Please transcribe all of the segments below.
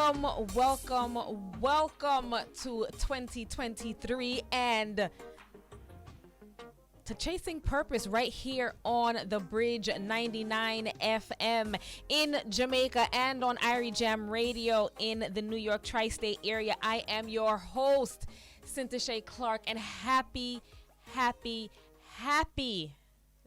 welcome to 2023 and to Chasing Purpose right here on the Bridge 99 FM in Jamaica and on Irie Jam Radio in the New York tri-state area. I am your host, Cynthia Clark, and happy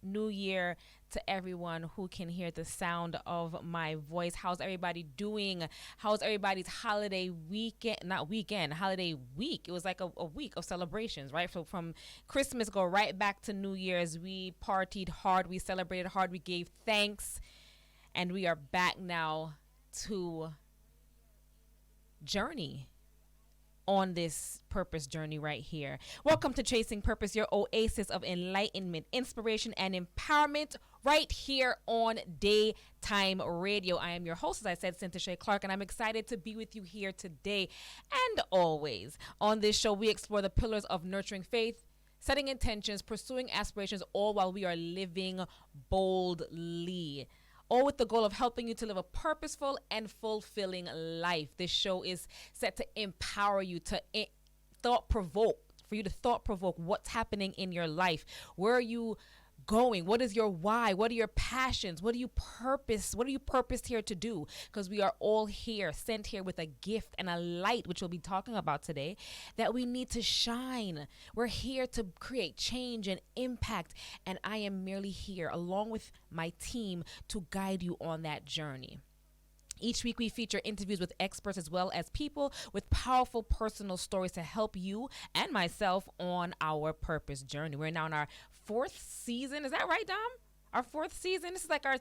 New Year to everyone who can hear the sound of my voice. How's everybody doing? How's everybody's holiday holiday week? It was like a week of celebrations, right? So from Christmas, go right back to New Year's. We partied hard. We celebrated hard. We gave thanks. And we are back now to journey on this purpose journey right here. Welcome to Chasing Purpose, your oasis of enlightenment, inspiration, and empowerment right here on Daytime Radio. I am your host, as I said, Cynthia Clark, and I'm excited to be with you here today and always. On this show, we explore the pillars of nurturing faith, setting intentions, pursuing aspirations, all while we are living boldly, all with the goal of helping you to live a purposeful and fulfilling life. This show is set to empower you, to thought-provoke what's happening in your life. Where are you going? What is your why? What are your passions? What are you purposed here to do? Because we are all here, sent here with a gift and a light, which we'll be talking about today, that we need to shine. We're here to create change and impact, and I am merely here along with my team to guide you on that journey. Each week we feature interviews with experts as well as people with powerful personal stories to help you and myself on our purpose journey. We're now in our fourth season. Is that right, Dom? Our fourth season? This is like our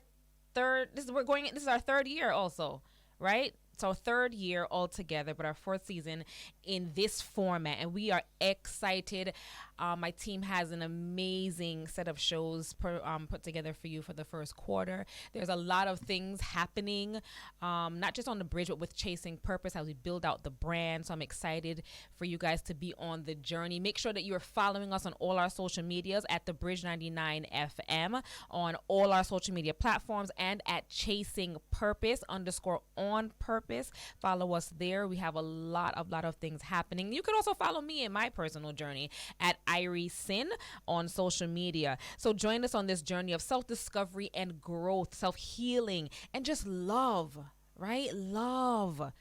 third. This is our third year also, right? So third year altogether, but our fourth season in this format, and we are excited. My team has an amazing set of shows put together for you for the first quarter. There's a lot of things happening, not just on the bridge, but with Chasing Purpose as we build out the brand. So I'm excited for you guys to be on the journey. Make sure that you are following us on all our social medias at the Bridge 99 FM on all our social media platforms and at Chasing Purpose _on purpose. Follow us there. We have a lot of things happening. You can also follow me in my personal journey at Irie Sin on social media. So join us on this journey of self-discovery and growth, self-healing, and just love, right? Love.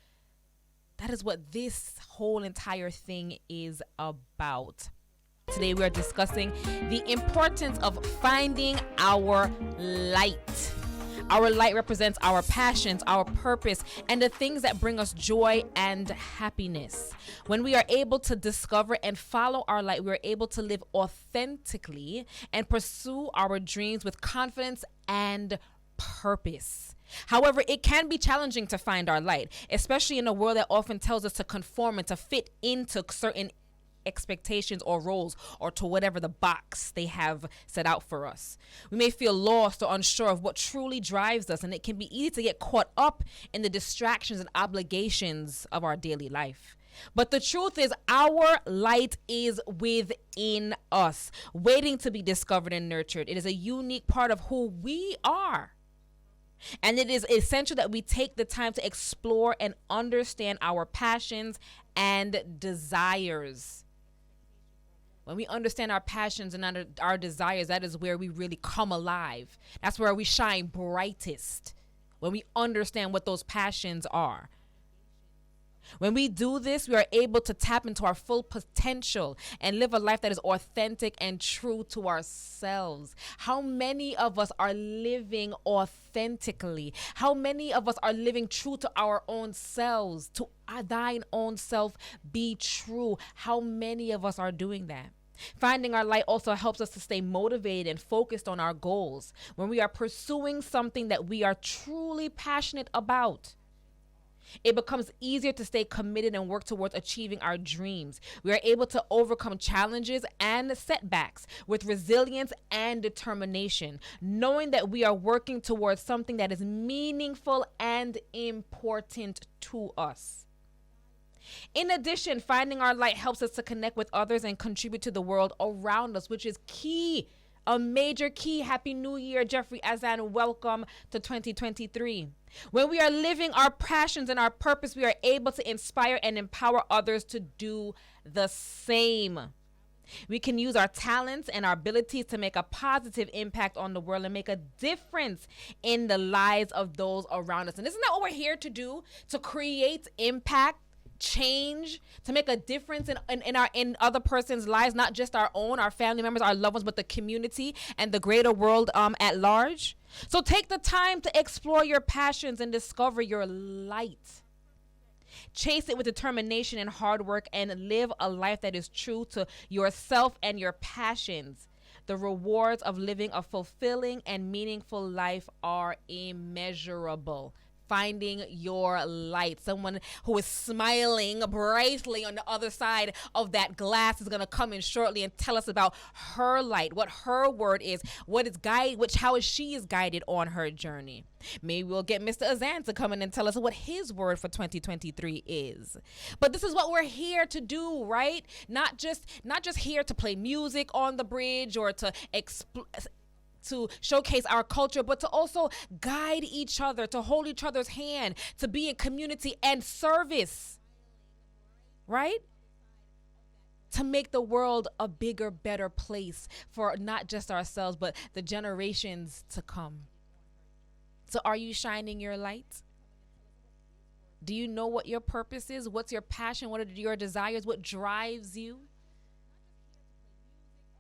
That is what this whole entire thing is about. Today we are discussing the importance of finding our light. Our light represents our passions, our purpose, and the things that bring us joy and happiness. When we are able to discover and follow our light, we are able to live authentically and pursue our dreams with confidence and purpose. However, it can be challenging to find our light, especially in a world that often tells us to conform and to fit into certain expectations or roles or to whatever the box they have set out for us. We may feel lost or unsure of what truly drives us, and it can be easy to get caught up in the distractions and obligations of our daily life. But the truth is, our light is within us, waiting to be discovered and nurtured. It is a unique part of who we are. And it is essential that we take the time to explore and understand our passions and desires. When we understand our passions and our desires, that is where we really come alive. That's where we shine brightest, when we understand what those passions are. When we do this, we are able to tap into our full potential and live a life that is authentic and true to ourselves. How many of us are living authentically? How many of us are living true to our own selves, to thine own self be true? How many of us are doing that? Finding our light also helps us to stay motivated and focused on our goals. When we are pursuing something that we are truly passionate about, it becomes easier to stay committed and work towards achieving our dreams. We are able to overcome challenges and setbacks with resilience and determination, knowing that we are working towards something that is meaningful and important to us. In addition, finding our light helps us to connect with others and contribute to the world around us, which is key A major key. Happy New Year, Jeffrey Azan. Welcome to 2023. When we are living our passions and our purpose, we are able to inspire and empower others to do the same. We can use our talents and our abilities to make a positive impact on the world and make a difference in the lives of those around us. And isn't that what we're here to do? To create impact, change, to make a difference in other person's lives, not just our own, our family members, our loved ones, but the community and the greater world at large. So take the time to explore your passions and discover your light. Chase it with determination and hard work, and live a life that is true to yourself and your passions. The rewards of living a fulfilling and meaningful life are immeasurable. Finding your light. Someone who is smiling brightly on the other side of that glass is going to come in shortly and tell us about her light, what her word is, how she is guided on her journey. Maybe we'll get Mr. Azan to come in and tell us what his word for 2023 is. But this is what we're here to do, right? Not just here to play music on the bridge or to showcase our culture, but to also guide each other, to hold each other's hand, to be in community and service, right? To make the world a bigger, better place for not just ourselves, but the generations to come. So are you shining your light? Do you know what your purpose is? What's your passion? What are your desires? What drives you?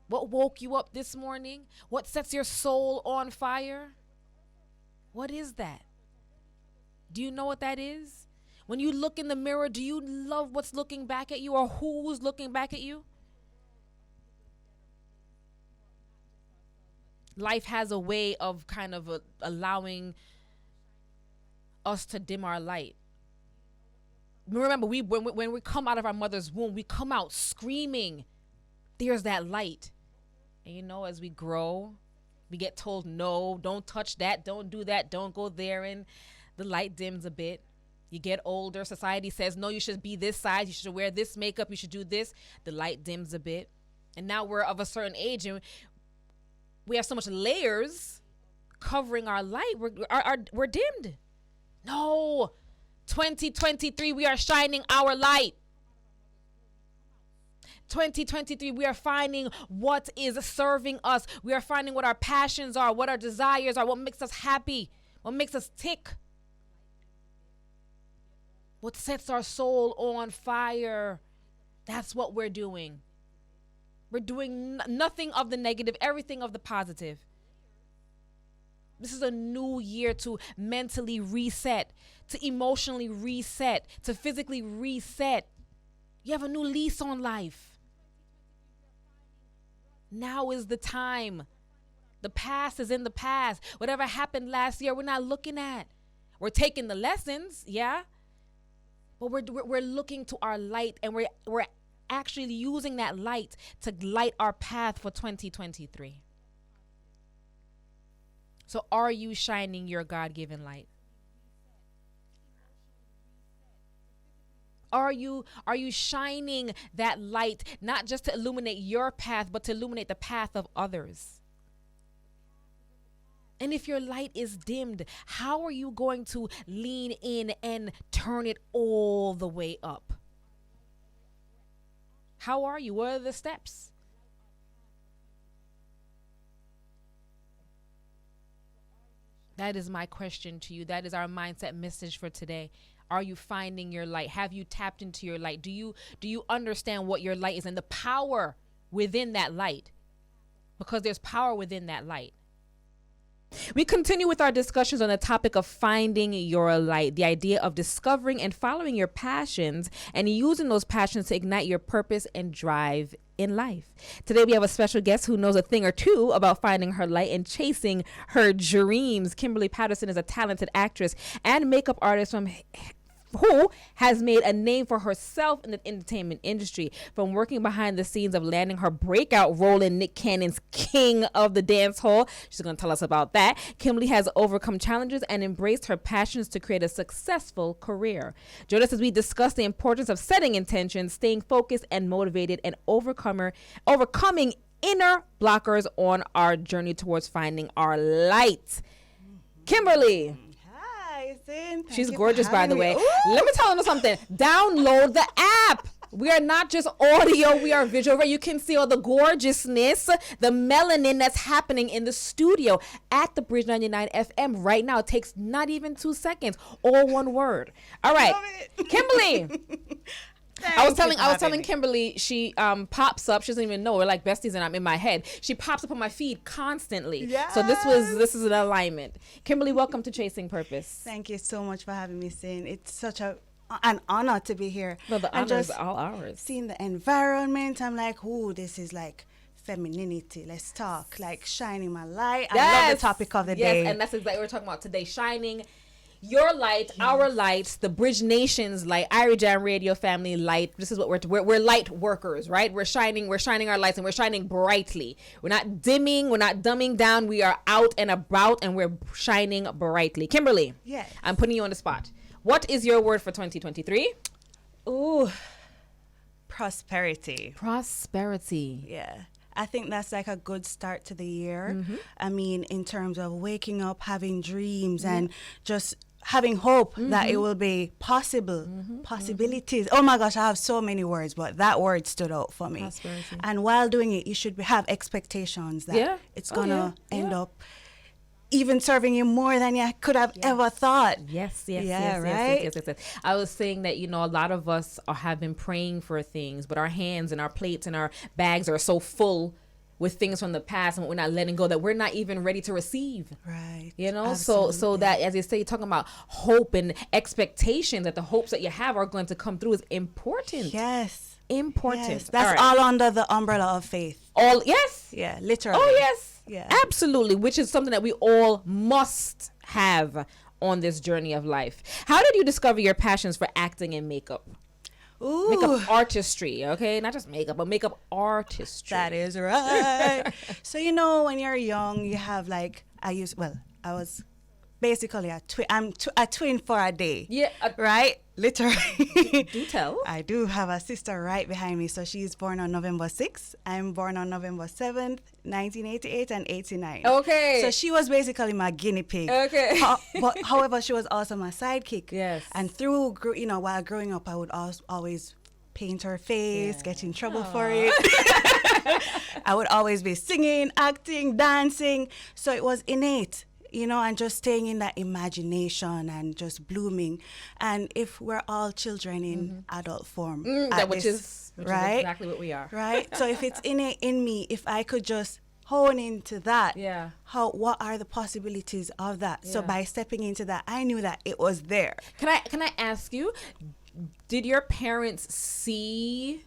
What woke you up this morning? What sets your soul on fire? What is that? Do you know what that is? When you look in the mirror, do you love what's looking back at you, or who's looking back at you? Life has a way of kind of allowing us to dim our light. Remember, when we come out of our mother's womb, we come out screaming, there's that light. And as we grow, we get told, no, don't touch that, don't do that, don't go there, and the light dims a bit. You get older, society says, no, you should be this size, you should wear this makeup, you should do this. The light dims a bit. And now we're of a certain age, and we have so much layers covering our light. We're dimmed. No, 2023, we are shining our light. 2023, we are finding what is serving us. We are finding what our passions are, what our desires are, what makes us happy, what makes us tick, what sets our soul on fire. That's what we're doing. We're doing nothing of the negative, everything of the positive. This is a new year to mentally reset, to emotionally reset, to physically reset. You have a new lease on life. Now is the time. The past is in the past. Whatever happened last year, we're not looking at. We're taking the lessons, yeah, but we're looking to our light, and we're actually using that light to light our path for 2023. So are you shining your God-given light? Are you shining that light, not just to illuminate your path, but to illuminate the path of others? And if your light is dimmed, how are you going to lean in and turn it all the way up? How are you? What are the steps? That is my question to you. That is our mindset message for today. Are you finding your light? Have you tapped into your light? Do you understand what your light is and the power within that light? Because there's power within that light. We continue with our discussions on the topic of finding your light, the idea of discovering and following your passions and using those passions to ignite your purpose and drive in life. Today we have a special guest who knows a thing or two about finding her light and chasing her dreams. Kimberly Patterson is a talented actress and makeup artist who has made a name for herself in the entertainment industry, from working behind the scenes of landing her breakout role in Nick Cannon's King of the Dance Hall. She's going to tell us about that. Kimberly has overcome challenges and embraced her passions to create a successful career. Join us as we discuss the importance of setting intentions, staying focused and motivated, and overcoming inner blockers on our journey towards finding our light. Kimberly. Hi, Sin. She's gorgeous, by the way. Ooh. Let me tell you something. Download the app. We are not just audio, we are visual. You can see all the gorgeousness, the melanin that's happening in the studio at the Bridge 99 FM right now. It takes not even 2 seconds, all one word. All right, Kimberly. I was telling Kimberly, she pops up. She doesn't even know. We're like besties, and I'm in my head. She pops up on my feed constantly. Yes. So this is an alignment. Kimberly, welcome to Chasing Purpose. Thank you so much for having me, Sin. It's such an honor to be here. No, the honor is all ours. Seeing the environment, I'm like, ooh, this is like femininity. Let's talk, like shining my light. Yes. I love the topic of the day. Yes, and that's exactly what we're talking about today. Shining your light, our light, the Bridge Nation's light, Irie Jam Radio family light. This is what we're light workers, right? We're shining our lights, and we're shining brightly. We're not dimming, we're not dumbing down. We are out and about, and we're shining brightly. Kimberly, Yes. I'm putting you on the spot. What is your word for 2023? Ooh, prosperity. Prosperity. Yeah. I think that's like a good start to the year. I mean, in terms of waking up, having dreams, and just having hope that it will be possible, possibilities. Oh my gosh, I have so many words, but that word stood out for me. Prosperity. And while doing it, you should have expectations that it's going to end up even serving you more than you could have ever thought. Yes. I was saying that, a lot of us have been praying for things, but our hands and our plates and our bags are so full with things from the past, and we're not letting go, that we're not even ready to receive. Right. So that, as you say, talking about hope and expectations, that the hopes that you have are going to come through is important. Yes. Important. Yes. That's all under the umbrella of faith. Yes. Yeah, literally. Oh, yes. Yeah. Absolutely, which is something that we all must have on this journey of life. How did you discover your passions for acting and makeup? Ooh. Makeup artistry, okay? Not just makeup, but makeup artistry. That is right. So, when you're young, you have like, I was basically I'm a twin for a day. Yeah. Right? Literally. Do tell. I do have a sister right behind me. So she's born on November 6th. I'm born on November 7th, 1988 and 89. Okay. So she was basically my guinea pig. Okay. But however, she was also my sidekick. Yes. And while growing up, I would always paint her face, get in trouble for it. I would always be singing, acting, dancing. So it was innate. And just staying in that imagination and just blooming. And if we're all children in adult form, which is exactly what we are. Right? So if it's innate in me, if I could just hone into that, what are the possibilities of that? Yeah. So by stepping into that, I knew that it was there. Can I ask you, did your parents see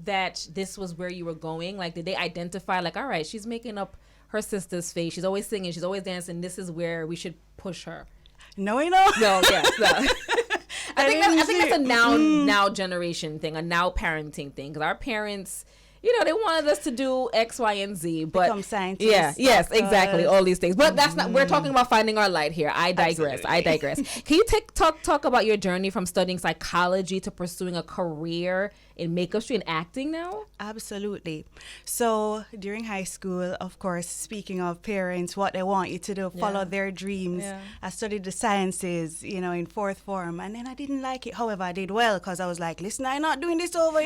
that this was where you were going? Like, did they identify, like, all right, she's making up her sister's face, she's always singing, she's always dancing, this is where we should push her? No. Yes. I think that's a now generation thing, a now parenting thing, because our parents, they wanted us to do X, Y, and Z, but become scientists. Yes, exactly, all these things. But that's not. We're talking about finding our light here. I digress. Can you talk about your journey from studying psychology to pursuing a career in makeup and acting now? Absolutely. So during high school, of course, speaking of parents, what they want you to do, follow their dreams. Yeah. I studied the sciences, in fourth form, and then I didn't like it. However, I did well because I was like, listen, I'm not doing this over,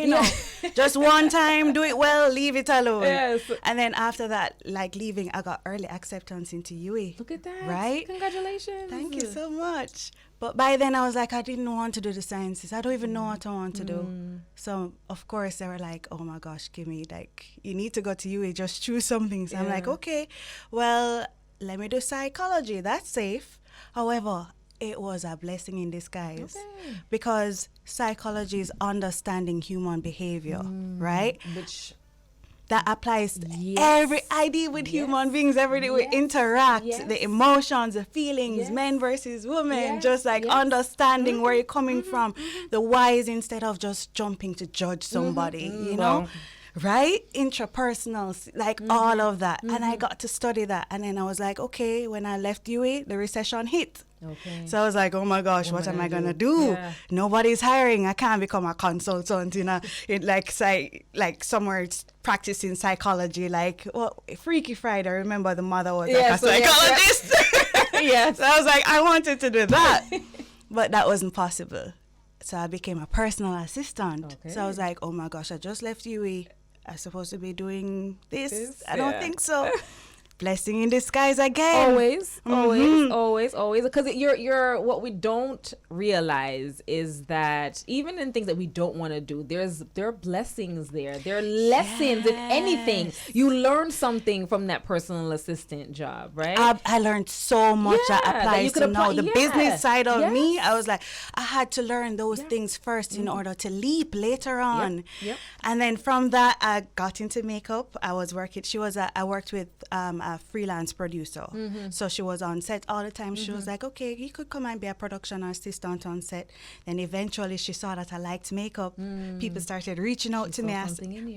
just one time, do it well, leave it alone. Yes. And then after that, like leaving, I got early acceptance into UE. Look at that. Right? Congratulations. Thank you so much. But by then I was like, I didn't want to do the sciences. I don't even know what I want to do. So of course they were like, oh my gosh, Kimmy, like you need to go to UE, just choose something. So I'm like, okay, well, let me do psychology. That's safe. However, it was a blessing in disguise because psychology is understanding human behavior, right? Which that applies to every idea with human beings every day. We interact, the emotions, the feelings, men versus women, just like understanding where you're coming from, the whys instead of just jumping to judge somebody, you know? Right? Intrapersonal, like all of that. And I got to study that. And then I was like, okay, when I left UE, the recession hit. Okay. So I was like, oh my gosh, what am I gonna do? Yeah. Nobody's hiring. I can't become a consultant in like somewhere practicing psychology. Like, well, Freaky Friday. I remember the mother was like a psychologist. Yes. So I was like, I wanted to do that, but that wasn't possible. So I became a personal assistant. Okay. So I was like, oh my gosh, I just left UE. I'm supposed to be doing this. I don't think so. Blessing in disguise again. Always. Because you're what we don't realize is that even in things that we don't want to do, there are blessings there. There are lessons. If anything, you learn something from that personal assistant job, right? I learned so much that applies to now the business side of me. I was like, I had to learn those things first in order to leap later on. Yep. And then from that, I got into makeup. I was working. I worked with a freelance producer. So she was on set all the time. She was like, okay, you could come and be a production assistant on set. Then eventually she saw that I liked makeup. People started reaching out to me.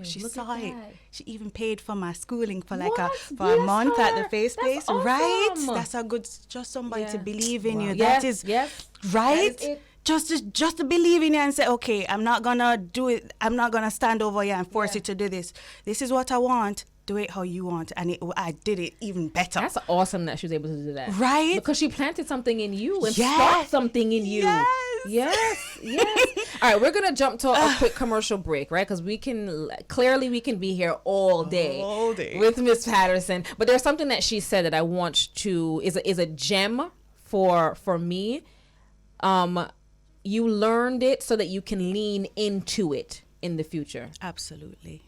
She saw it. She even paid for my schooling for like a month at the face place. Awesome. Right? That's a good, just somebody to believe in you. Yes, That is That right. is it. Just to believe in you and say, okay, I'm not gonna do it. I'm not gonna stand over you and force you to do this. This is what I want. Do it how you want, and I did it even better. That's awesome that she was able to do that, right? Because she planted something in you and sparked something in you. Yes. All right, we're gonna jump to a quick commercial break, right? Because we can be here all day with Miss Patterson. But there's something that she said that I want to is a gem for me. You learned it so that you can lean into it in the future. Absolutely.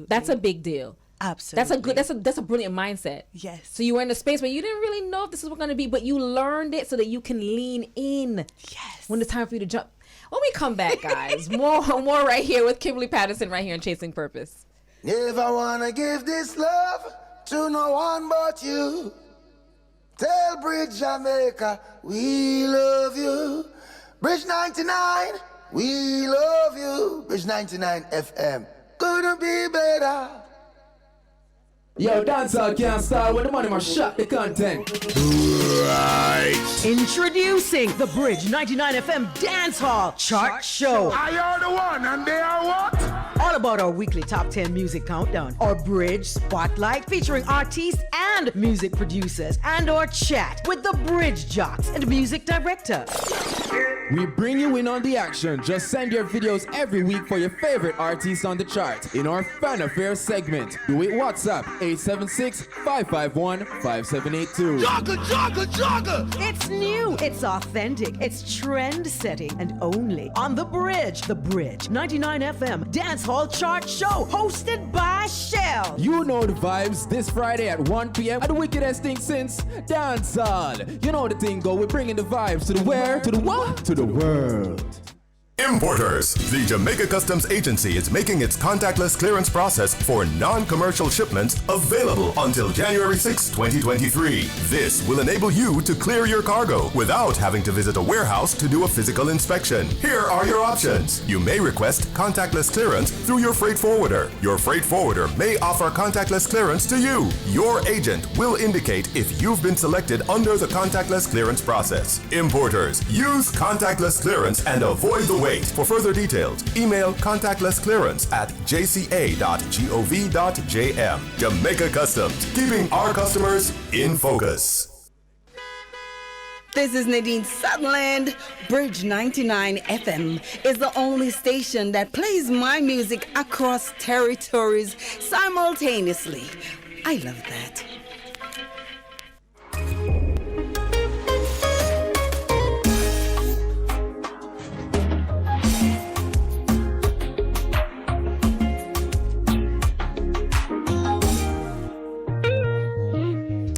That's a big deal. Absolutely. That's a brilliant mindset. Yes. So you were in a space where you didn't really know if this is what going to be, but you learned it so that you can lean in. Yes. When it's time for you to jump. When we come back, guys, more right here with Kimberly Patterson right here on Chasing Purpose. Never wanna give this love to no one but you. Tell Bridge Jamaica we love you. Bridge 99, we love you. Bridge 99 FM. Couldn't be better. Yo, dancehall can't start when the money must shut the content. Right. Introducing the Bridge 99 FM Dance Hall Chart Show. I are the one and they are what? All about our weekly top 10 music countdown, our Bridge Spotlight featuring artists and music producers, and our chat with the Bridge Jocks and music director. We bring you in on the action. Just send your videos every week for your favorite artists on the chart in our Fan Affair segment. Do it WhatsApp 876-551-5782. Jogger. It's new, it's authentic, it's trend setting, and only on the Bridge 99 FM Dance Hall Chart Show, hosted by Shell. You know the vibes this Friday at 1 p.m. at the wickedest thing since dancehall. You know the thing go, we're bringing the vibes to the where, to the what, to the world. Importers. The Jamaica Customs Agency is making its contactless clearance process for non-commercial shipments available until January 6, 2023. This will enable you to clear your cargo without having to visit a warehouse to do a physical inspection. Here are your options. You may request contactless clearance through your freight forwarder. Your freight forwarder may offer contactless clearance to you. Your agent will indicate if you've been selected under the contactless clearance process. Importers, use contactless clearance and avoid the wait. For further details, email contactlessclearance@jca.gov.jm. Jamaica Customs, keeping our customers in focus. This is Nadine Sutherland. Bridge 99 FM is the only station that plays my music across territories simultaneously. I love that.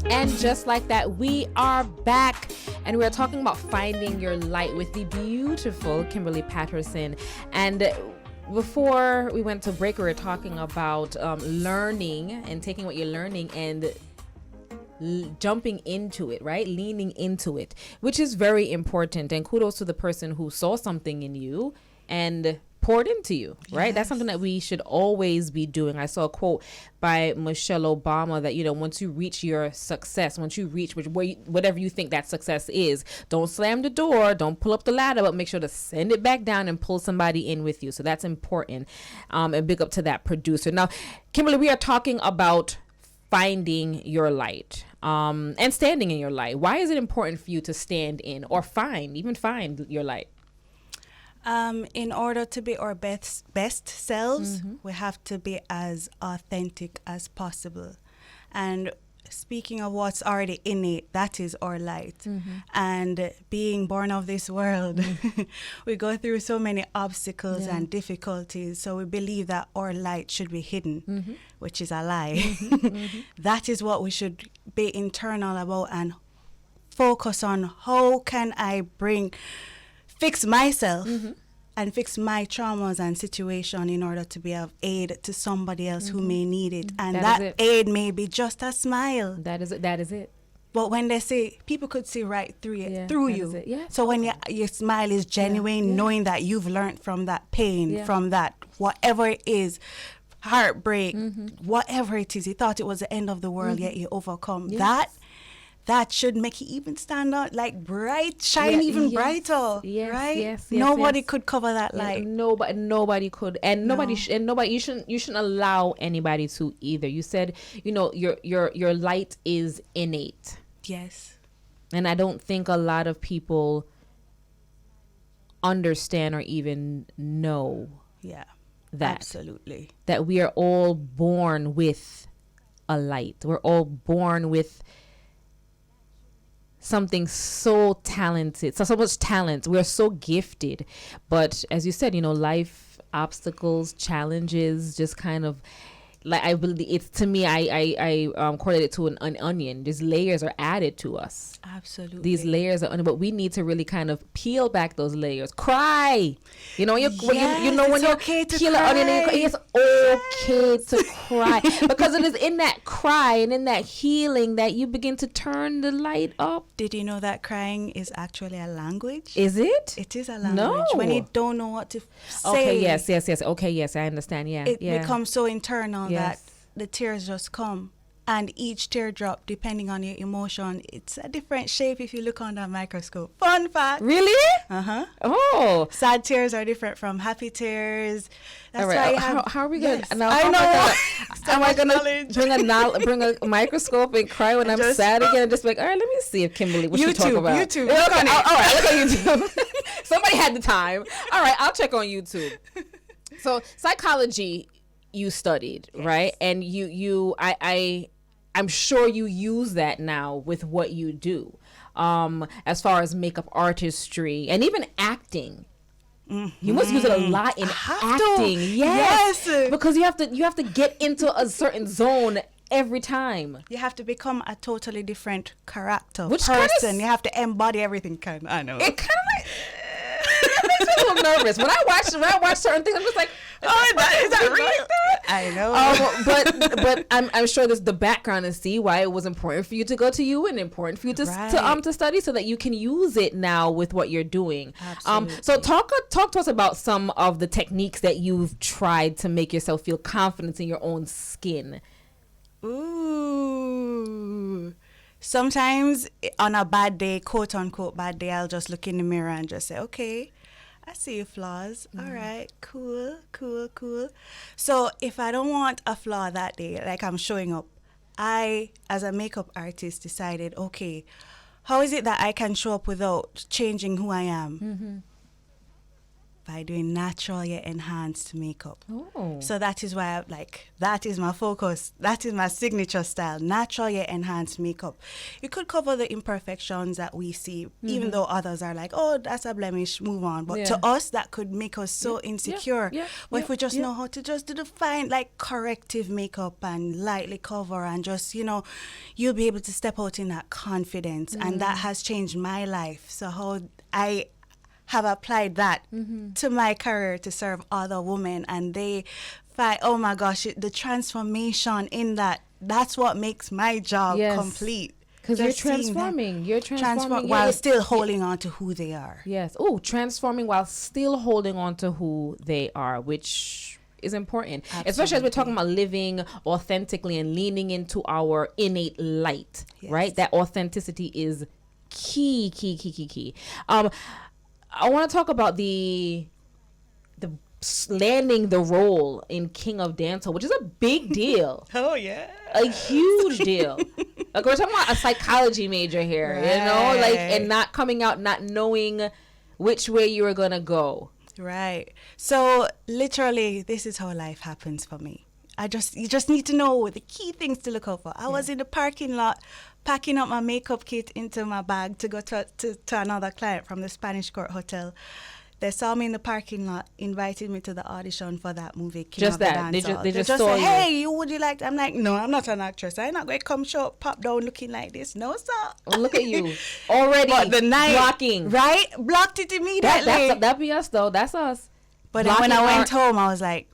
And just like that, we are back. And we're talking about finding your light with the beautiful Kimberly Patterson. And before we went to break, we were talking about learning and taking what you're learning and jumping into it, right? Leaning into it, which is very important. And kudos to the person who saw something in you and poured into you, right? That's Yes. something that we should always be doing. I saw a quote by Michelle Obama that, once you reach your success, once you reach whatever you think that success is, don't slam the door, don't pull up the ladder, but make sure to send it back down and pull somebody in with you. So that's important. And big up to that producer. Now, Kimberly, we are talking about finding your light and standing in your light. Why is it important for you to stand in or find your light? In order to be our best selves, we have to be as authentic as possible. And speaking of what's already innate, that is our light. And being born of this world, we go through so many obstacles and difficulties. So we believe that our light should be hidden, which is a lie. That is what we should be internal about and focus on. How can I fix myself and fix my traumas and situation in order to be of aid to somebody else who may need it. And that aid may be just a smile. That is it. But when they say, people could see right through you. Yeah. So when your smile is genuine, knowing that you've learned from that pain, from that, whatever it is, heartbreak, whatever it is, you thought it was the end of the world, yet you overcome. That should make you even stand out like bright, shine even brighter. Yes, right? yes, Nobody could cover that light. Nobody could, and nobody you shouldn't allow anybody to either. You said, your light is innate. Yes. And I don't think a lot of people understand or even know that. Absolutely. That we are all born with a light. We're all born with something so talented, so much talent. We're so gifted. But as you said, life, obstacles, challenges, just kind of like, I believe it's, to me, I correlate it to an onion. These layers are added to us. Absolutely. These layers are, but we need to really kind of peel back those layers. Cry. When you okay to peel an onion, it's okay to cry, because it is in that cry and in that healing that you begin to turn the light up. Did you know that crying is actually a language? Is it? It is a language. No. When you don't know what to say. Okay, yes. Okay, yes, I understand. Yeah, it becomes so internal that Yes. the tears just come. And each teardrop, depending on your emotion, it's a different shape if you look under a microscope. Fun fact. Really? Uh-huh. Oh. Sad tears are different from happy tears. That's All why right. you have, How are we going yes. to... I know. Am I going to bring a microscope and cry when I'm sad again and just be like, all right, let me see if Kimberly, what she talk about. YouTube. Yeah, okay. All right, look on YouTube. Somebody had the time. All right, I'll check on YouTube. So psychology you studied, right? And I'm sure you use that now with what you do, as far as makeup artistry and even acting. You must use it a lot in acting. Yes, because you have to get into a certain zone every time. You have to become a totally different character, Which person. You have to embody everything. I know. It kind of like it makes me a little nervous when I watch certain things. I'm just like, is that really that? I know. But I'm sure there's the background and see why it was important for you to go to you and important for you to study, so that you can use it now with what you're doing. Absolutely. So talk to us about some of the techniques that you've tried to make yourself feel confident in your own skin. Ooh. Sometimes on a bad day, quote unquote bad day, I'll just look in the mirror and just say, okay, I see your flaws. All right, cool. So if I don't want a flaw that day, like I'm showing up, I, as a makeup artist, decided, okay, how is it that I can show up without changing who I am? By doing natural yet enhanced makeup. Oh. So that is why that is my focus. That is my signature style, natural yet enhanced makeup. You could cover the imperfections that we see, even though others are like, oh, that's a blemish, move on. But to us, that could make us so insecure. But if we just know how to just do the fine, like corrective makeup and lightly cover and just, you'll be able to step out in that confidence. And that has changed my life. So how I have applied that to my career to serve other women, and they find, oh my gosh, the transformation in that's what makes my job complete. Because you're Just seeing that. transforming. You're transforming. while still holding on to who they are. Yes. Oh, transforming while still holding on to who they are, which is important. Especially as we're talking about living authentically and leaning into our innate light, right? That authenticity is key. I want to talk about the landing the role in King of Dancehall, which is a big deal. Oh, yeah. A huge deal. Like, we're talking about a psychology major here, you know, like, and not coming out, not knowing which way you were going to go. Right. So literally, this is how life happens for me. You just need to know the key things to look out for. I was in the parking lot packing up my makeup kit into my bag to go to another client from the Spanish Court Hotel. They saw me in the parking lot, invited me to the audition for that movie, King Just of the that. Dancehall. They just saw said, you. hey, would you like to? I'm like, no, I'm not an actress. I'm not going to come show up, pop down looking like this. No, sir. Oh, look at you. Already But the night, blocking. right? Blocked it immediately. That'd be us, though. That's us. But then when I went home, I was like,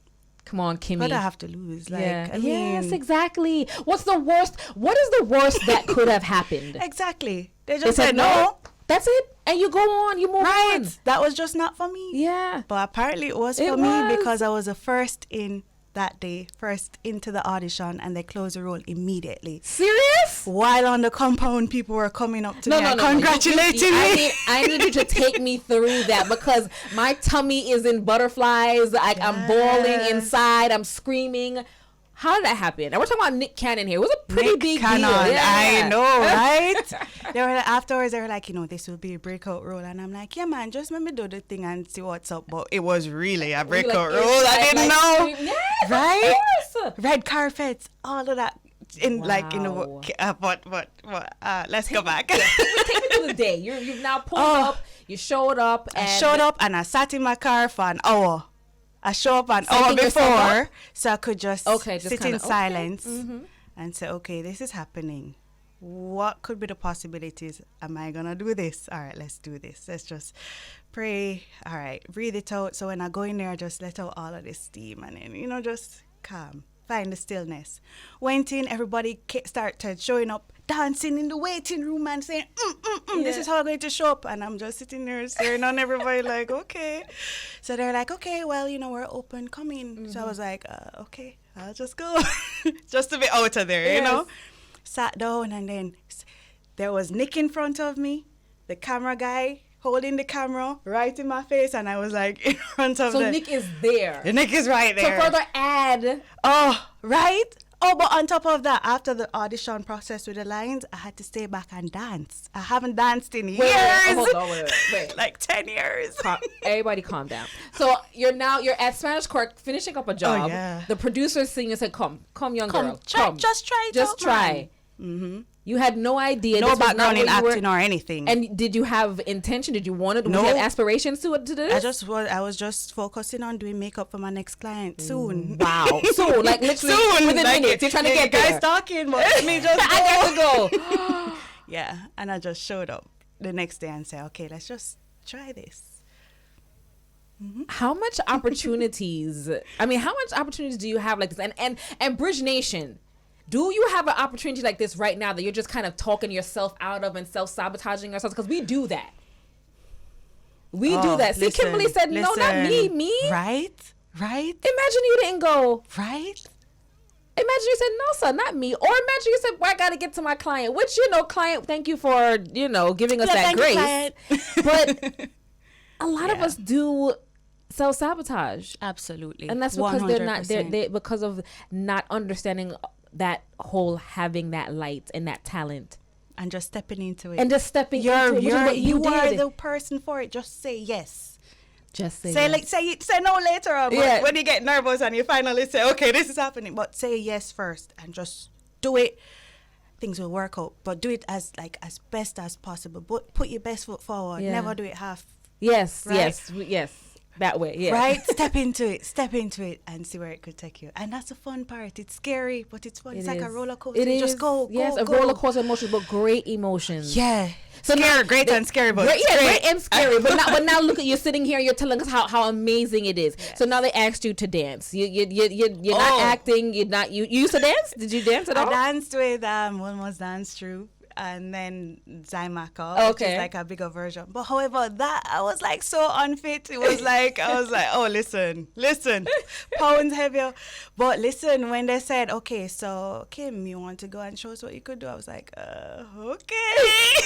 come on, Kimmy. what do I have to lose? Like, I mean, yes, exactly. What's the worst? What is the worst that could have happened? Exactly. They They just said no. That's it. And you go on. You move on. That was just not for me. Yeah. But apparently it was It for me was. because I was the first in that day, first into the audition, and they closed the role immediately. Serious? While on the compound, people were coming up to me and No. congratulating me. I need you to take me through that because my tummy is in butterflies. I'm bawling inside. I'm screaming. How did that happen? And we're talking about Nick Cannon here. It was a pretty big Cannon, deal. Yeah. I know, right? Afterwards, they were like, this will be a breakout role. And I'm like, yeah, man, just let me do the thing and see what's up. But it was really a breakout role. I didn't know. Yes, right? Of course. Red carpets, all of that. Let's go back. Take me to the day. You've now pulled up. You showed up. And I showed up and I sat in my car for an hour. I show up an hour Setting yourself before up? so I could just sit in silence and say, okay, this is happening. What could be the possibilities? Am I going to do this? All right, let's do this. Let's just pray. All right, breathe it out. So when I go in there, I just let out all of this steam and then, just calm. Find the stillness. Went in, everybody started showing up, dancing in the waiting room and saying, this is how I'm going to show up. And I'm just sitting there staring on everybody like, okay. So they're like, okay, well, we're open, come in. So I was like, okay, I'll just go. Just to be out of there, Sat down and then there was Nick in front of me, the camera guy holding the camera right in my face, and I was like in front of So Nick is there. Nick is right there. To further add. Oh, right? Oh, but on top of that, after the audition process with the lines, I had to stay back and dance. I haven't danced in years. Wait. Like 10 years. Everybody calm down. So you're at Spanish Court finishing up a job. Oh, yeah. The producer singing said, come young girl. Just try it Just out, try. Mm-hmm. You had no idea. No this was not background in what you were- acting or anything. And did you have intention? Did you want it? Did No. you have aspirations to this? I was just focusing on doing makeup for my next client soon. Wow. Soon, like literally Soon, within like, minutes. You're trying to get guys there. talking, but let me just I got to go. Yeah, and I just showed up the next day and said, okay, let's just try this. How much opportunities? How much opportunities do you have like this? And Bridge Nation, do you have an opportunity like this right now that you're just kind of talking yourself out of and self-sabotaging yourselves? Because we do that. We do that. See, listen, Kimberly said, no, not me. Right? Imagine you didn't go. Right? Imagine you said, no, sir, not me. Or imagine you said, well, I got to get to my client. Which, client, thank you for, giving us that grace. But a lot of us do self-sabotage. Absolutely. And that's because 100%. they're because of not understanding that whole having that light and that talent. And just stepping into it. And just stepping into it, which is what you are did. the person for it. Just say yes. Just say Say yes. say no later on. Yeah. But when you get nervous and you finally say, okay, this is happening, but say yes first and just do it. Things will work out. But do it as best as possible. But put your best foot forward. Yeah. Never do it half. Yes, Right? yes. That way, yeah. Right? Step into it and see where it could take you. And that's the fun part. It's scary, but it's fun. It's like a roller coaster. It is. Just go. Yes, go, a roller coaster emotions, but great emotions. Yeah. So Scary, great and scary, but great and scary. But now look at you sitting here. You're telling us how amazing it is. Yes. So now they asked you to dance. You're not acting. You're not. You used to dance. Did you dance at all? I danced with almost danced through. and then Zymaka, which Okay. is like a bigger version. But however, that I was like so unfit. It was like I was like, oh listen, pounds heavier. But listen, when they said, okay, so Kim, you want to go and show us what you could do? I was like, okay,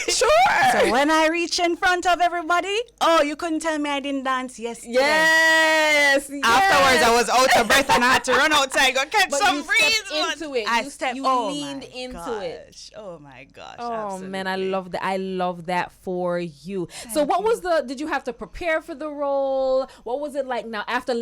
Sure. So when I reached in front of everybody, oh, you couldn't tell me I didn't dance yesterday. Yes. Afterwards, I was out of breath and I had to run outside go catch But some you breeze. stepped into it. You leaned into it. Oh my gosh. Oh man, I absolutely. love that. I love that for you. So what was did you have to prepare for the role? What was it like now after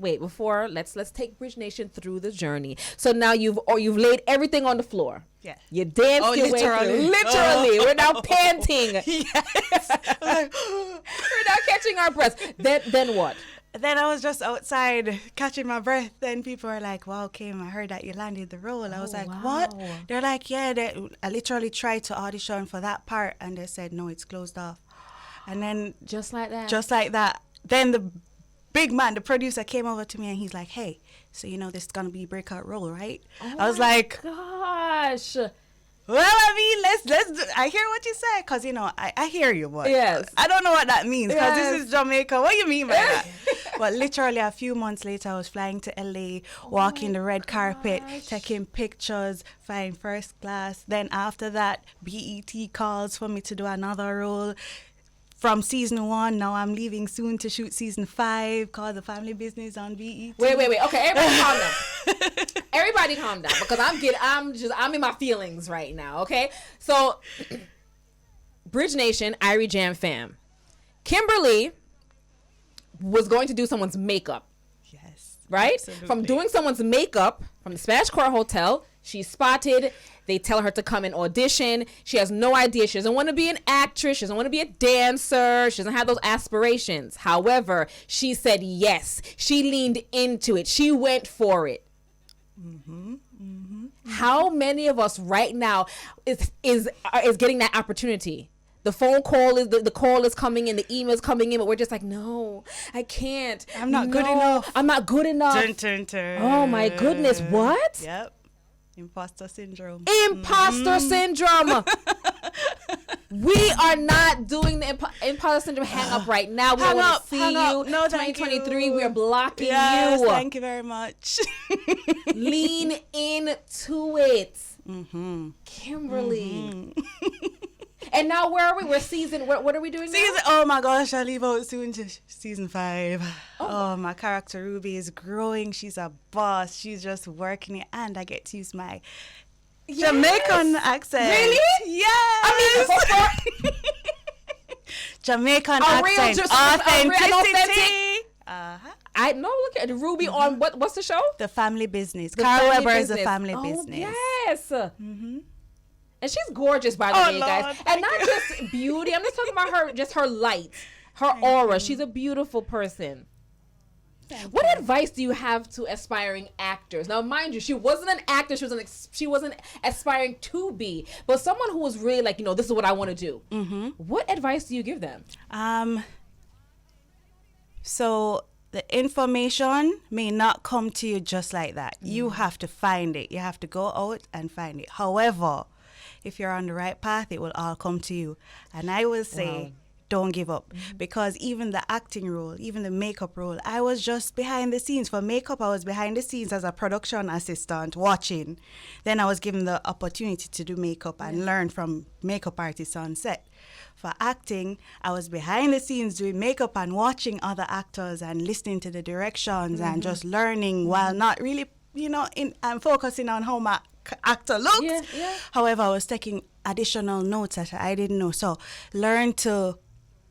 before let's take Bridge Nation through the journey. So now you've laid everything on the floor. Yeah. You danced your way through. Literally. We're now panting. Yes. We're now catching our breaths. Then what? Then I was just outside catching my breath. Then people were like, wow, Kim, I heard that you landed the role. I was like, what? wow. They're like, yeah, I literally tried to audition for that part. And they said, no, it's closed off. And then Just like that. Then the big man, the producer, came over to me and he's like, hey, so you know this is going to be a breakout role, right? I was like, Gosh. well, I mean, let's. I hear what you say, cause you know I hear you, but Yes. I don't know what that means, cause Yes. this is Jamaica. What do you mean by that? But literally a few months later, I was flying to LA, walking the red carpet, taking pictures, flying first class. Then after that, BET calls for me to do another role. From season 1, now I'm leaving soon to shoot season 5, called The Family Business on BET. Wait. Okay, everybody calm down. Everybody calm down because I'm in my feelings right now, okay? So Bridge Nation, Irie Jam fam. Kimberly was going to do someone's makeup, Yes. right? Absolutely. From doing someone's makeup from the Spanish Court Hotel, she's spotted. They tell her to come and audition. She has no idea. She doesn't want to be an actress. She doesn't want to be a dancer. She doesn't have those aspirations. However, she said yes. She leaned into it. She went for it. How many of us right now is getting that opportunity? The phone call is the call is coming in, the email's coming in, but we're just like, no, I can't. I'm not good No, enough. I'm not good enough. Turn. Oh my goodness, what? Yep. Imposter syndrome. Imposter syndrome. We are not doing the imposter syndrome hang up right now. We Hang don't want up, to see hang you. up. No, thank 2023, you. we are blocking Yes, you. thank you very much. Lean into it. Kimberly. And now where are we? We're season, what are we doing now? Oh my gosh, I leave out soon to season 5. Oh, my character Ruby is growing. She's a boss. She's just working it, and I get to use my Jamaican accent. Really? Yes. I mean, Jamaican A real accent. just- a real Authenticity. I know. Look at Ruby on what's the show? The Family Business. The Carl Family Weber is the Business. Family Oh, Business. Yes. And she's gorgeous, by the way, Lord, guys. And not just beauty. I'm just talking about her light, her aura. She's a beautiful person. What advice do you have to aspiring actors? Now, mind you, she wasn't an actor. She wasn't aspiring to be, but someone who was really like, this is what I want to do. What advice do you give them? So the information may not come to you just like that. You have to find it. You have to go out and find it. However, if you're on the right path, it will all come to you. And I will say, don't give up. Because even the acting role, even the makeup role, I was just behind the scenes. For makeup, I was behind the scenes as a production assistant watching. Then I was given the opportunity to do makeup and learn from makeup artists on set. For acting, I was behind the scenes doing makeup and watching other actors and listening to the directions and just learning while not really, I'm focusing on how my actor looks. Yeah. However, I was taking additional notes that I didn't know. So learn to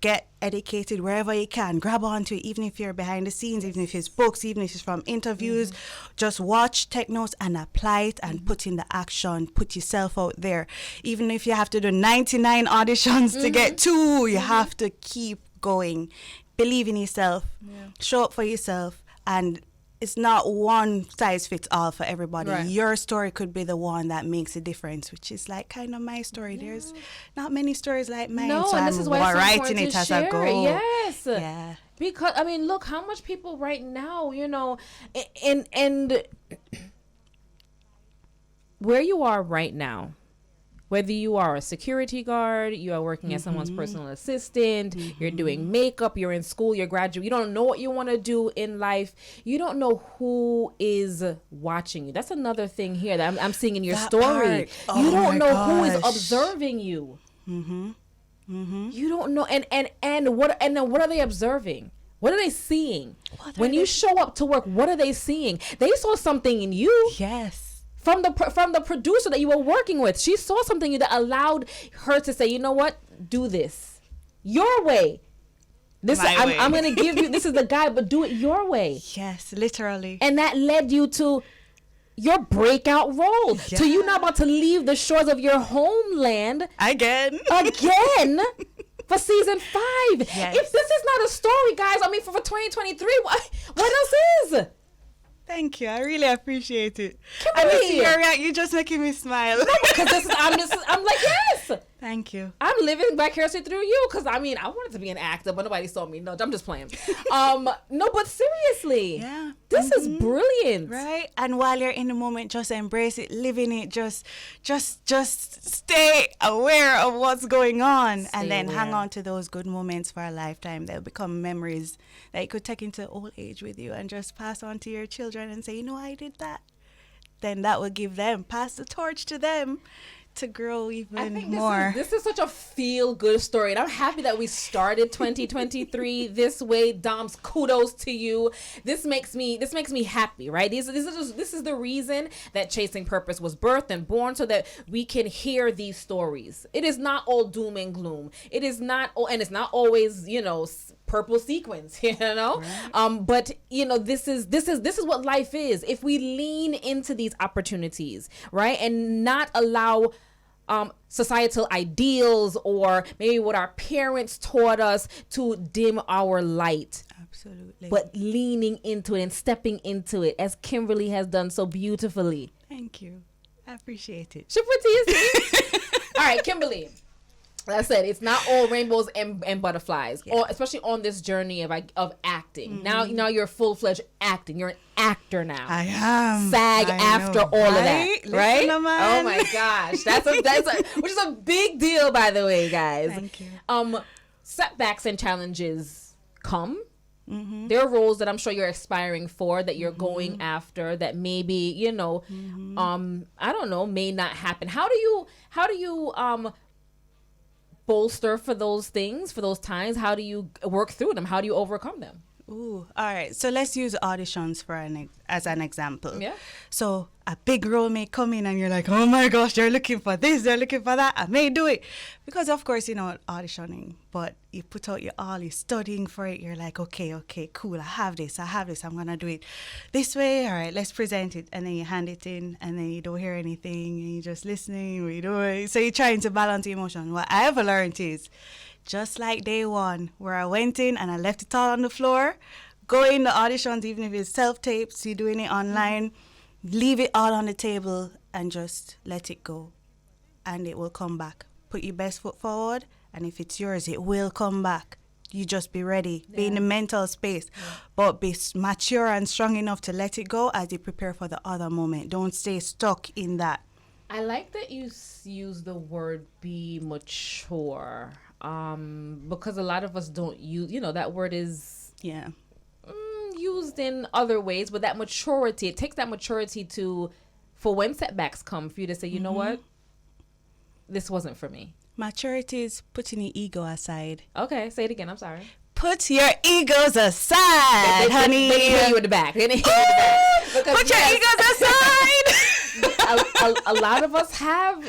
get educated wherever you can. Grab onto it, even if you're behind the scenes, even if it's books, even if it's from interviews. Just watch, take notes, and apply it and put in the action. Put yourself out there. Even if you have to do 99 auditions to get 2, you have to keep going. Believe in yourself. Show up for yourself. And it's not one size fits all for everybody. Right. Your story could be the one that makes a difference, which is like kind of my story. There's not many stories like mine, No, so and I'm this is why it's so writing important it to as I share go. it. Yes. Yeah. Because look how much people right now, and where you are right now, Whether you are a security guard, you are working as someone's personal assistant, you're doing makeup, you're in school, you're graduate, you don't know what you want to do in life, you don't know who is watching you. That's another thing here that I'm seeing in your story. You don't know who is observing you. You don't know, and what are they observing? What are they seeing? When you show up to work, what are they seeing? They saw something in you. Yes. From the producer that you were working with. She saw something in you that allowed her to say, you know what? Do this your way. I'm going to give you, this is the guide, but do it your way. Yes, literally. And that led you to your breakout role. Yeah. So you're not about to leave the shores of your homeland Again. For season 5. Yes. If this is not a story, guys, I mean, for 2023, what else is? Thank you. I really appreciate it. Kimberly. You're just making me smile. No, because I'm like, yes. Thank you. I'm living vicariously through you, because I mean, I wanted to be an actor, but nobody saw me. No, I'm just playing. No, but seriously, this is brilliant, right? And while you're in the moment, just embrace it, live in it. Just stay aware of what's going on, and then hang on to those good moments for a lifetime. They'll become memories that you could take into old age with you, and just pass on to your children and say, you know, I did that. Then that will give them, pass the torch to them, to grow even more. This is such a feel-good story, and I'm happy that we started 2023 this way. Doms, kudos to you. This makes me happy, right? This is the reason that Chasing Purpose was birthed and born, so that we can hear these stories. It is not all doom and gloom. It is not, and it's not always, purple sequins, right. But this is what life is. If we lean into these opportunities, right, and not allow societal ideals or maybe what our parents taught us to dim our light. Absolutely. But leaning into it and stepping into it, as Kimberly has done so beautifully. Thank you. I appreciate it. All right, Kimberly. Like I said, it's not all rainbows and butterflies, or especially on this journey of acting. Now you're full-fledged acting. You're an actor now. I am. SAG after all of that, right? Man. Oh my gosh, which is a big deal, by the way, guys. Thank you. Setbacks and challenges come. There are roles that I'm sure you're aspiring for, that you're going after, that maybe I don't know, may not happen. How do you bolster for those things, for those times? How do you work through them? How do you overcome them? Ooh, all right. So let's use auditions as an example. Yeah. So a big role may come in and you're like, oh my gosh, they're looking for this, they're looking for that. I may do it. Because of course, auditioning, but you put out your all, you're studying for it. You're like, okay, cool. I have this. I'm going to do it this way. All right, let's present it. And then you hand it in and then you don't hear anything and you're just listening. So you're trying to balance the emotion. What I ever learned is, just like day one, where I went in and I left it all on the floor, go in the auditions, even if it's self-tapes, you're doing it online, leave it all on the table and just let it go. And it will come back. Put your best foot forward, and if it's yours, it will come back. You just be ready. Be in the mental space. But be mature and strong enough to let it go as you prepare for the other moment. Don't stay stuck in that. I like that you use the word be mature. Because a lot of us don't use, that word is used in other ways, but that maturity, it takes that maturity for when setbacks come, for you to say, you know what, this wasn't for me. Maturity is putting your ego aside. Okay, say it again, I'm sorry. Put your egos aside, honey. They hit you in the back. Put your egos aside. a lot of us have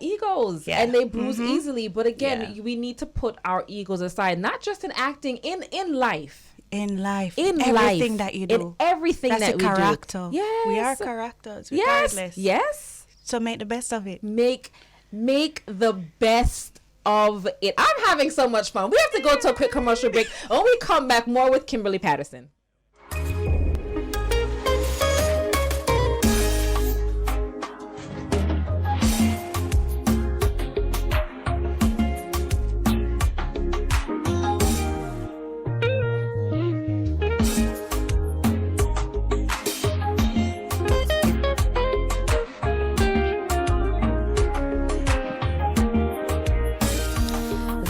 egos, and they bruise easily, but again, we need to put our egos aside, not just in acting, in life, everything that you do, in everything that's that we character. do. Yes, we are characters regardless. Yes, so make the best of it. Make the best of it. I'm having so much fun. We have to go to a quick commercial break. When we come back, more with Kimberly Patterson.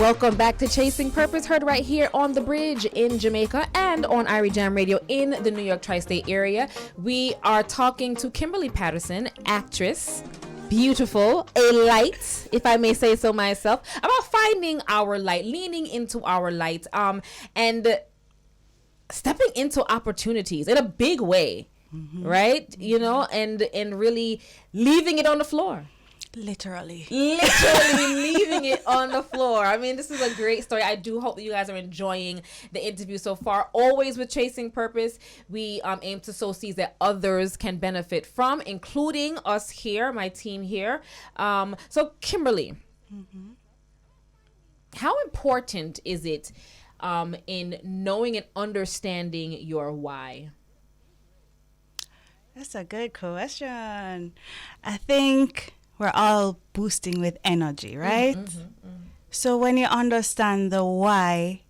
Welcome back to Chasing Purpose, heard right here on The Bridge in Jamaica and on Irie Jam Radio in the New York tri-state area. We are talking to Kimberly Patterson, actress, beautiful, a light, if I may say so myself, about finding our light, leaning into our light, and stepping into opportunities in a big way, right? You know, and really leaving it on the floor. Literally Leaving it on the floor. I mean, this is a great story. I do hope that you guys are enjoying the interview so far. Always with Chasing Purpose, we aim to sow seeds that others can benefit from, including us here, my team here. So Kimberly, how important is it in knowing and understanding your why? That's a good question. I think we're all boosting with energy, right? So when you understand the why,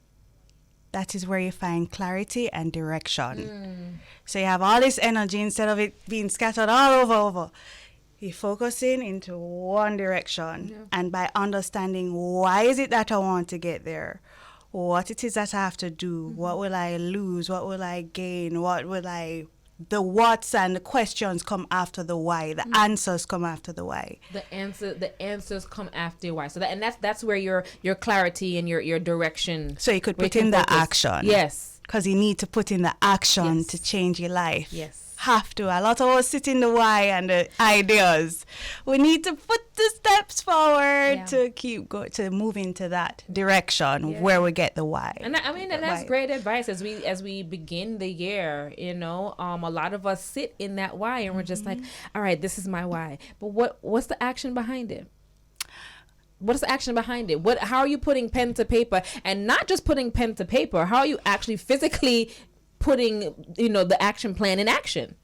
that is where you find clarity and direction. So you have all this energy, instead of it being scattered all over. You're focusing into one direction. And by understanding why is it that I want to get there, what it is that I have to do, what will I lose, what will I gain, the what's and the questions come after the why. The answers come after the why. The answers come after why. So that's where your clarity and your direction. So you could put in the action. Yes. Because you need to put in the action to change your life. Yes. Have to. A lot of us sit in the why and the ideas. We need to put the steps forward to keep to move into that direction where we get the why. And that's great advice as we begin the year. You know, a lot of us sit in that why and we're just like, all right, this is my why. But what's the action behind it? What is the action behind it? How are you putting pen to paper? And not just putting pen to paper. How are you actually physically putting, the action plan in action?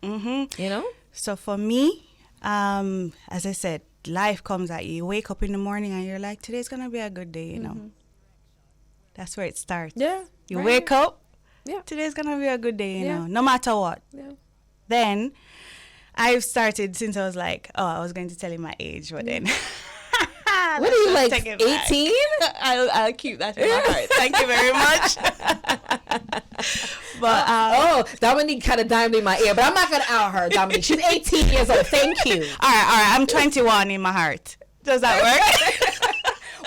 So for me, as I said, life comes at you. You wake up in the morning and you're like, today's gonna be a good day, you know. That's where it starts. You wake up, today's gonna be a good day, you know, no matter what. Then I've started since I was like, I was going to tell you my age, but then what are you, like 18? I'll keep that in my heart. Thank you very much. But Dominique kind of dimed in my ear, but I'm not gonna out her. Dominique, she's 18 years old. Thank you. All right. I'm 21 in my heart. Does that work?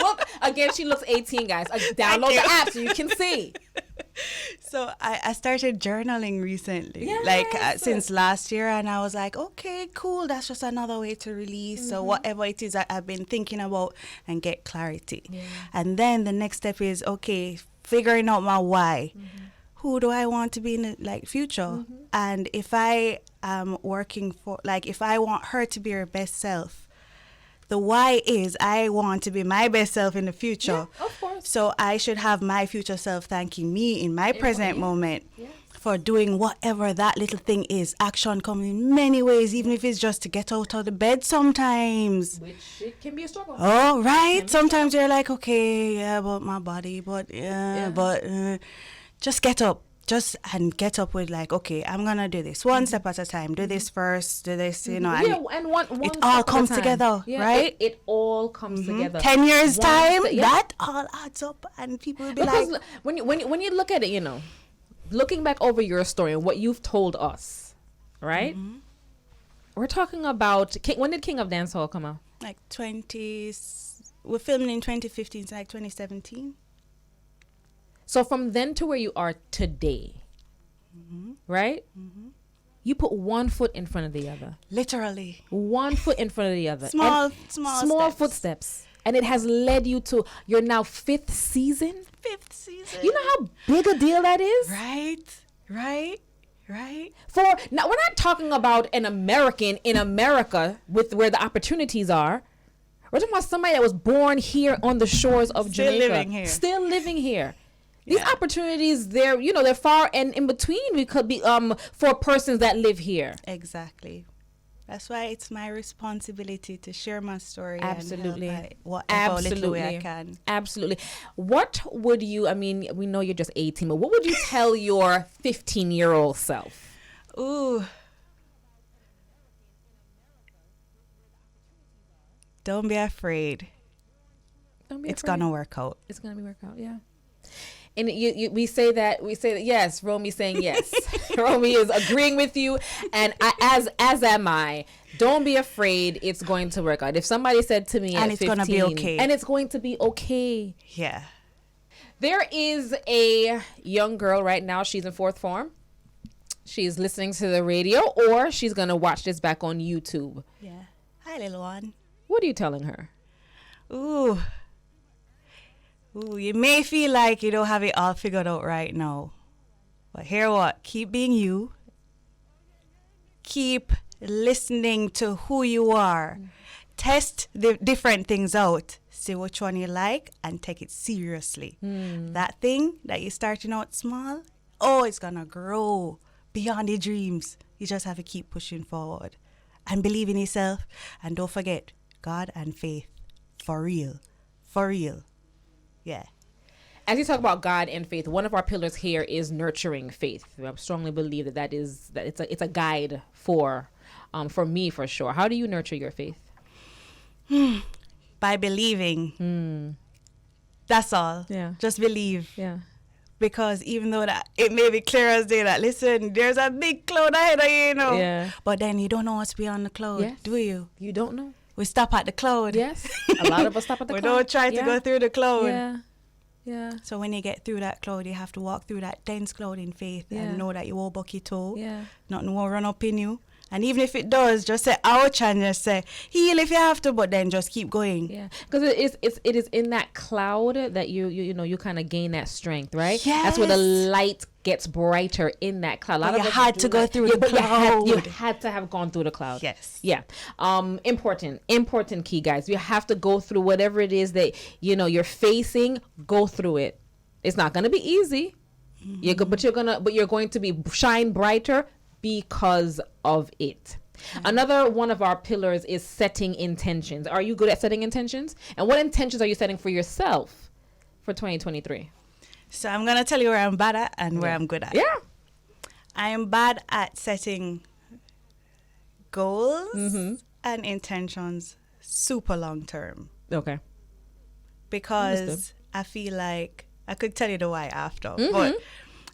Well, again, she looks 18, guys. Download the app so you can see. So I started journaling recently, since last year, and I was like, okay, cool. That's just another way to release. So whatever it is that I've been thinking about and get clarity. And then the next step is, okay, figuring out my why. Who do I want to be in the future? And if I am working for, if I want her to be her best self, the why is I want to be my best self in the future. Yeah, of course. So I should have my future self thanking me in my present moment for doing whatever that little thing is. Action comes in many ways, even if it's just to get out of the bed sometimes. Which it can be a struggle. Oh, right. Sometimes you're like, okay, but my body, but just get up. Get up with okay, I'm gonna do this one step at a time. Do this first. Do this, and one it all comes together, right? It all comes together. 10 years time, that all adds up, and people will be because when you look at it, looking back over your story and what you've told us, right? We're talking about when did King of Dancehall come out? We're filming in 2015, so 2017. So from then to where you are today, right? You put one foot in front of the other. Literally. One foot in front of the other. Small footsteps. And it has led you to your now fifth season. You know how big a deal that is? Right. Now we're not talking about an American in America with where the opportunities are. We're talking about somebody that was born here on the shores of Jamaica. Still living here. These opportunities, they're far and in between. We could be for persons that live here. Exactly. That's why it's my responsibility to share my story. Absolutely. And whatever little way I can. Absolutely. What would you? I mean, we know you're just 18, but what would you tell your 15-year-old self? Ooh. Don't be afraid. Don't be it's afraid. gonna work out. It's gonna be work out, yeah. And we say that yes. Romy's saying yes. Romy is agreeing with you, and as am I. Don't be afraid. It's going to work out. If somebody said to me And at it's 15, gonna be okay. and it's going to be okay. Yeah. There is a young girl right now. She's in 4th form. She's listening to the radio, or she's gonna watch this back on YouTube. Yeah. Hi, little one. What are you telling her? Ooh, you may feel like you don't have it all figured out right now. But hear what? Keep being you. Keep listening to who you are. Test the different things out. See which one you like and take it seriously. That thing that you're starting out small, it's going to grow beyond your dreams. You just have to keep pushing forward and believe in yourself. And don't forget, God and faith. For real. For real. Yeah. As you talk about God and faith, one of our pillars here is nurturing faith. I strongly believe that it's a guide for me for sure. How do you nurture your faith? By believing. That's all. Yeah. Just believe. Yeah. Because even though that it may be clear as day that listen, there's a big cloud ahead of you, you know. Yeah. But then you don't know what's beyond the cloud, Yes. do you? You don't know. We stop at the cloud. Yes. A lot of us stop at the We cloud. don't try to go through the cloud. Yeah. Yeah. So when you get through that cloud, you have to walk through that dense cloud in faith Yeah. and know that you won't buck your toe. Yeah. Nothing will run up in you. And even if it does, just say ouch and just say heal if you have to, but then just keep going. Yeah, because it is in that cloud that you kind of gain that strength, right? Yes. That's where the light gets brighter in that cloud. A lot But of you us had do to go that. through the but cloud. You had to have gone through the cloud. Yes. Yeah. Important key, guys. You have to go through whatever it is that you're facing. Go through it. It's not gonna be easy. But you're going to be shine brighter because of it. Another one of our pillars is setting intentions. Are you good at setting intentions? And what intentions are you setting for yourself for 2023? So I'm going to tell you where I'm bad at and where I'm good at. Yeah. I am bad at setting goals and intentions super long term. Okay. Because Understood. I feel like I could tell you the why after, but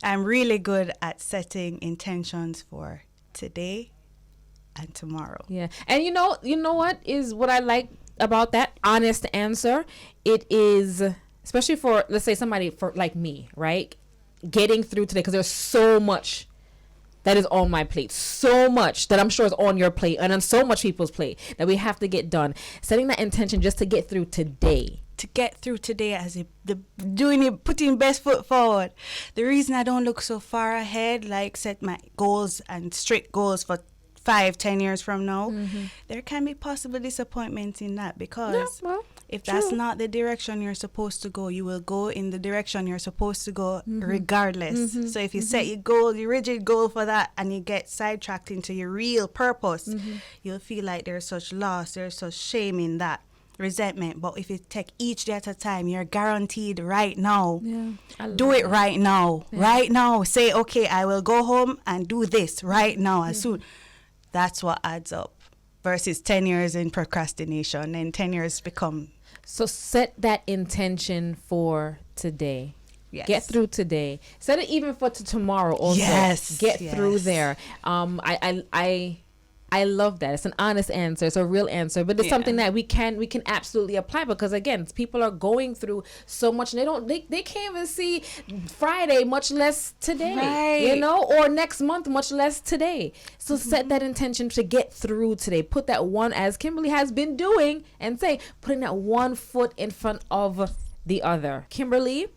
I'm really good at setting intentions for today and tomorrow. Yeah. And you know what is what I like about that honest answer? It is, especially for, let's say, somebody for like me, right? Getting through today, because there's so much that is on my plate, so much that I'm sure is on your plate and on so much people's plate that we have to get done. Setting that intention just to get through today. To get through today as putting best foot forward. The reason I don't look so far ahead, like set my goals and strict goals for 5-10 years from now, there can be possible disappointments in that, because if that's not the direction you're supposed to go, you will go in the direction you're supposed to go regardless. So if you set your rigid goal for that and you get sidetracked into your real purpose, you'll feel like there's such loss, there's such shame in that, resentment. But if you take each day at a time, you're guaranteed right now. Do it right now. Right now. Say, okay, I will go home and do this right now as soon. That's what adds up versus 10 years in procrastination and 10 years become. So set that intention for today. Yes. Get through today. Set it even for tomorrow also. Yes. Get through there. I love that. It's an honest answer. It's a real answer, but it's something that we can absolutely apply, because again, people are going through so much and they can't even see Friday, much less today, or next month, much less today. So set that intention to get through today. Put that one, as Kimberly has been doing, and putting that one foot in front of the other. Kimberly,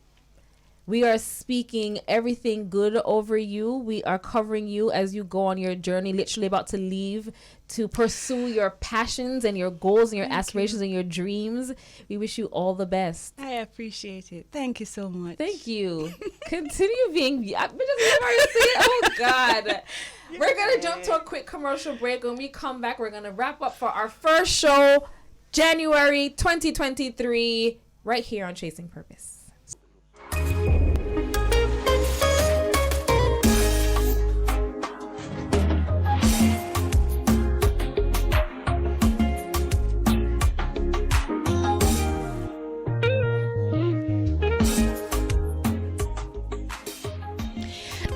we are speaking everything good over you. We are covering you as you go on your journey, literally about to leave to pursue your passions and your goals and your aspirations and your dreams. We wish you all the best. I appreciate it. Thank you so much. Thank you. Continue being... Oh, God. We're going to jump to a quick commercial break. When we come back, we're going to wrap up for our first show, January 2023, right here on Chasing Purpose.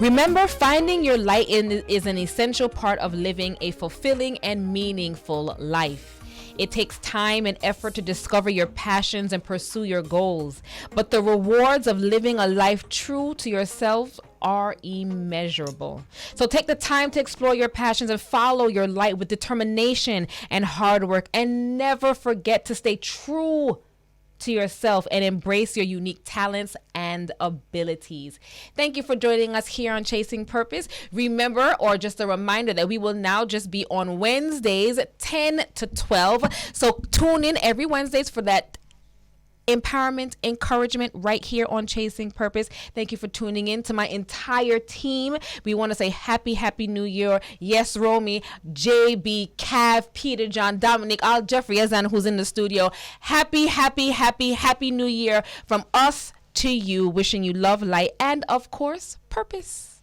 Remember, finding your light is an essential part of living a fulfilling and meaningful life. It takes time and effort to discover your passions and pursue your goals, but the rewards of living a life true to yourself are immeasurable. So take the time to explore your passions and follow your light with determination and hard work, and never forget to stay true to yourself and embrace your unique talents and abilities. Thank you for joining us here on Chasing Purpose. Remember, or just a reminder, that we will now just be on Wednesdays 10 to 12. So tune in every Wednesdays for that empowerment, encouragement right here on Chasing Purpose. Thank you for tuning in. To my entire team, we want to say happy new year. Yes, Romy, JB, Cav, Peter, John, Dominic, Al, Jeffrey, Ezan, who's in the studio. Happy new year from us to you, wishing you love, light, and of course, purpose.